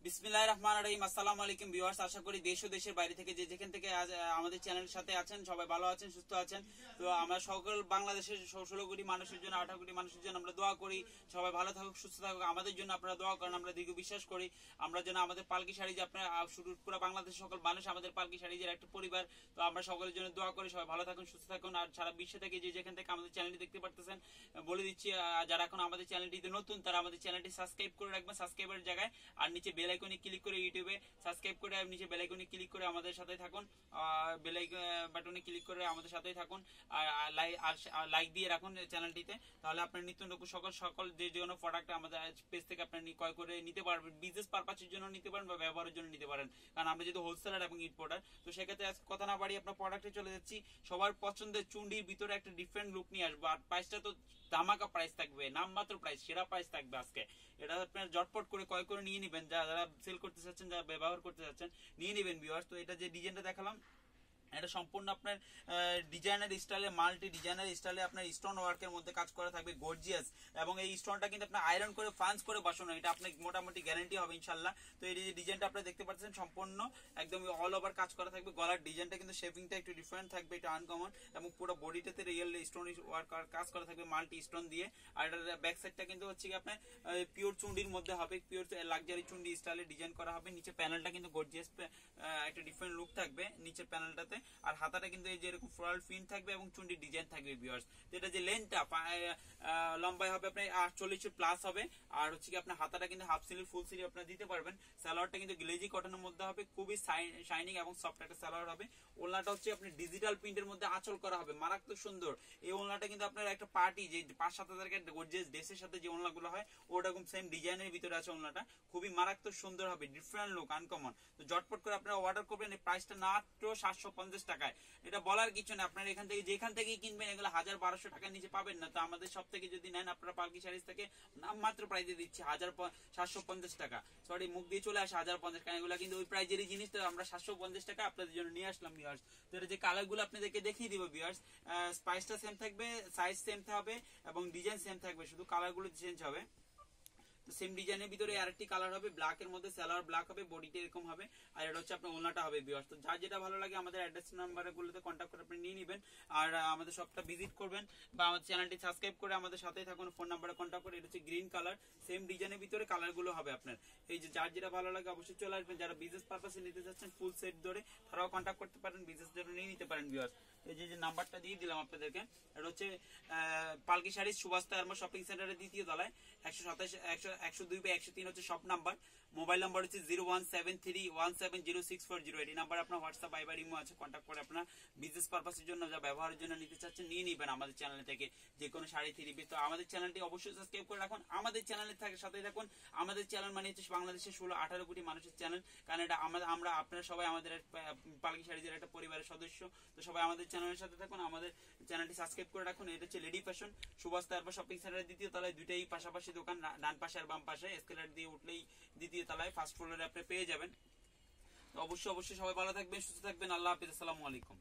বিসমিল্লাহির রহমানির রহিম। আসসালামু আলাইকুম ভিউয়ার্স, আশা করি দেশ ও দেশের বাইরে থেকে যে যেখান থেকে আমাদের চ্যানেলের সাথে আছেন সবাই ভালো আছেন, সুস্থ আছেন। তো আমরা সকল বাংলাদেশের 16 কোটি মানুষের জন্য, 18 কোটি মানুষের জন্য আমরা দোয়া করি সবাই ভালো থাকুক, সুস্থ থাকুক। আমাদের জন্য আপনারা দোয়া করেন, আমরা দীর্ঘ বিশ্বাস করি আমরা যেন আমাদের পালকি শাড়ি যে আপনারা শুরু পুরো বাংলাদেশের সকল মানুষ আমাদের পালকি শাড়িজের একটা পরিবার। তো আমরা সকলের জন্য দোয়া করি সবাই ভালো থাকুন, সুস্থ থাকুন। আর সারা বিশ্ব থেকে যে যেখান থেকে আমাদের চ্যানেলটি দেখতে পারতেছেন বলে দিচ্ছি, যারা এখন আমাদের চ্যানেলটিতে নতুন তারা আমাদের চ্যানেলটি সাবস্ক্রাইব করে রাখবেন সাবস্ক্রাইবের জায়গায়, আর নিচে বেল আইকনে ক্লিক করে ইউটিউবে সাবস্ক্রাইব করে নিচে বেল আইকনে ক্লিক করে আমাদের সাথে থাকুন, বেল বাটনে ক্লিক করে আমাদের সাথেই থাকুন, আর লাইক দিয়ে রাখুন চ্যানেলটিতে। তাহলে আপনার নিত্য নতুন সকল যে কোনো প্রোডাক্ট আমাদের পেজ থেকে আপনি ক্রয় করে নিতে পারবেন, বিজনেস পারপাসের জন্য নিতে পারেন বা ব্যবহারের জন্য নিতে পারেন, কারণ আমরা যেহেতু হোলসেলার এবং ইম্পোর্টার। তো সেক্ষেত্রে কথা না বাড়ি আপনার প্রোডাক্টে চলে যাচ্ছি। সবার পছন্দের চুন্ডির ভিতরে একটা ডিফারেন্ট লুক নিয়ে আসবো, আর প্রাইসটা তো ধামাকা প্রাইস থাকবে, নামমাত্র প্রাইস, সেরা প্রাইস থাকবে আজকে। এটা আপনার জটপট করে ক্রয় করে নিয়ে নেবেন, যারা সেল করতে চাচ্ছেন, যারা ব্যবহার করতে চাচ্ছেন নিয়ে নেবেন ভিউয়ার্স। তো এটা যে ডিজাইনটা দেখালাম এটা সম্পূর্ণ আপনার ডিজাইনার স্টাইলে, মাল্টি ডিজাইনার স্টাইলে আপনার স্টোন ওয়ার্কের মধ্যে কাজ করা থাকবে, গর্জিয়াস। এবং এই স্টোনটা কিন্তু আপনার আয়রন করে ফ্রান্স করে বসানো, এটা আপনার মোটামুটি গ্যারান্টি হবে ইনশাল্লাহ। তো এই ডিজাইনটা আপনারা দেখতে পাচ্ছেন সম্পূর্ণ একদম অল ওভার কাজ করা থাকবে। গলার ডিজাইনটা কিন্তু শেপিংটা একটু ডিফারেন্ট থাকবে, এটা আনকমন, এবং পুরো বডিটাতে রিয়েল স্টোন ওয়ার্ক কাজ করা থাকবে মাল্টি স্টোন দিয়ে। আর এটার ব্যাক সাইডটা কিন্তু হচ্ছে কি আপনার পিওর চুন্ডির মধ্যে হবে, পিওর লাক্সারি চুন্ডি স্টাইলে ডিজাইন করা হবে। নিচে প্যানেলটা কিন্তু গর্জিয়াস একটা ডিফারেন্ট লুক থাকবে নিচের প্যানেলটাতে। আর হাতাটা কিন্তু এই যে এরকম ফ্লোরাল প্রিন্ট থাকবে এবং চুন্ডি ডিজাইন থাকবে ভিউয়ার্স। যেটা যে লেন্থটা লম্বাই হবে আপনার 48 প্লাস হবে। আর হচ্ছে কি আপনার হাতাটা কিন্তু হাফ সিলি ফুল সিলি আপনারা দিতে পারবেন। সালোয়ারটা কিন্তু গ্লেজি কটনের মধ্যে হবে, খুবই শাইনিং এবং সফট একটা সালোয়ার হবে। ওলনাটা হচ্ছে আপনি ডিজিটাল প্রিন্টের মধ্যে আঁচল করা হবে, মারাত্মক সুন্দর। এই ওলনাটা কিন্তু আপনার একটা পার্টি যে 5-7 হাজার গর্জিয়াস ড্রেসের সাথে যে ওলনাগুলো হয় ওরকম সেম ডিজাইনের ভিতরে আছে ওলনাটা, খুবই মারাত্মক সুন্দর হবে, ডিফারেন্ট লুক, আনকমন। তো জটপট করে আপনারা অর্ডার করবেন। এই প্রাইসটা মাত্র 750 টাকায়। এটা বলার কিছু না, আপনারা এখান থেকে যেখান থেকে কিনবেন এগুলো 1000-1200 টাকার নিচে পাবেন না। তো আমাদের সব থেকে যদি নেন আপনারা পালকি শাড়িজ থেকে নামমাত্র প্রাইসে দিচ্ছি 750 টাকা। সরি, মুখ দিয়ে চলে আসে 1050 টাকা, এগুলো কিন্তু ওই প্রাইজেরই জিনিস। তো আমরা 750 টাকা আপনাদের জন্য নিয়ে আসলাম ভিউয়ার্স। তো এটা যে কালার গুলো আপনাদেরকে দেখিয়ে দিব ভিউয়ার্স, প্রাইসটা সেম থাকবে, সাইজ সেম হবে এবং ডিজাইন সেম থাকবে, শুধু কালার গুলো চেঞ্জ হবে। তো সেম ডিজাইনের ভিতরে আরেকটি কালার হবে, ব্ল্যাক এর মধ্যে সালোয়ার ব্ল্যাক হবে, বডিটা এরকম হবে, আর এটা হচ্ছে আপনার ওনাটা হবে ভিউয়ার্স। তো যার যেটা ভালো লাগে আমাদের অ্যাড্রেস নাম্বার গুলোতে কন্ট্যাক্ট করে আপনি নিয়ে নেবেন, আর আমাদের শপটা ভিজিট করবেন বা আমাদের চ্যানেলটি সাবস্ক্রাইব করে আমাদের সাথেই থাকুন, ফোন নাম্বারে কন্ট্যাক্ট করে। এটা হচ্ছে গ্রিন কালার, সেম ডিজাইনের ভিতরে কালার গুলো হবে আপনার। এই যে যার যেটা ভালো লাগে অবশ্যই চলে আসবেন। যারা বিজনেস পারপাসে নিতে চাচ্ছেন ফুল সেট ধরে তারাও কন্ট্যাক্ট করতে পারেন, বিজনেস জন্য নিয়ে নিতে পারেন ভিউয়ার্স। এই যে নাম্বারটা দিয়ে দিলাম আপনাদেরকে, এটা হচ্ছে পালকি শাড়ি সুভাষ তায়ারমা শপিং সেন্টারের দ্বিতীয় তলায় 127 102/103 হচ্ছে শপ নাম্বার। মোবাইল নাম্বার হচ্ছে 0173170640। এই নাম্বার আপনার হোয়াটসঅ্যাপ ভাইবার ইমো আছে, কন্ট্যাক্ট করে আপনার বিজনেস পারপাসের জন্য যা ব্যবহারের জন্য নিতে চাচ্ছেন নিয়ে নিবেন আমাদের চ্যানেল থেকে যে কোনো শাড়ি থ্রি পিস। তো আমাদের চ্যানেলটি অবশ্যই সাবস্ক্রাইব করে রাখুন, আমাদের চ্যানেলের সাথে থাকুন। আমাদের চ্যানেল মানে হচ্ছে বাংলাদেশের 16-18 কোটি মানুষের চ্যানেল, কারণ এটা আমরা আপনারা সবাই আমাদের পালকি শাড়িজের একটা পরিবারের সদস্য। তো সবাই আমাদের চ্যানেলের সাথে থাকুন, আমাদের চ্যানেলটি সাবস্ক্রাইব করে রাখুন। এটা হচ্ছে লেডি ফ্যাশন সুভাষ তায়ারমা শপিং সেন্টারের দ্বিতীয় তলায়, দুইটাই পাশাপাশি দোকান, ডান পাশে আর বাম পাশে। এসকেলেটর দিয়ে উঠলেই দ্বিতীয় তলায় ফার্স্ট ফ্লোরে আপনি পেয়ে যাবেন। তো অবশ্যই সবাই ভালো থাকবেন, সুস্থ থাকবেন। আল্লাহ হাফেজ, আসসালামু আলাইকুম।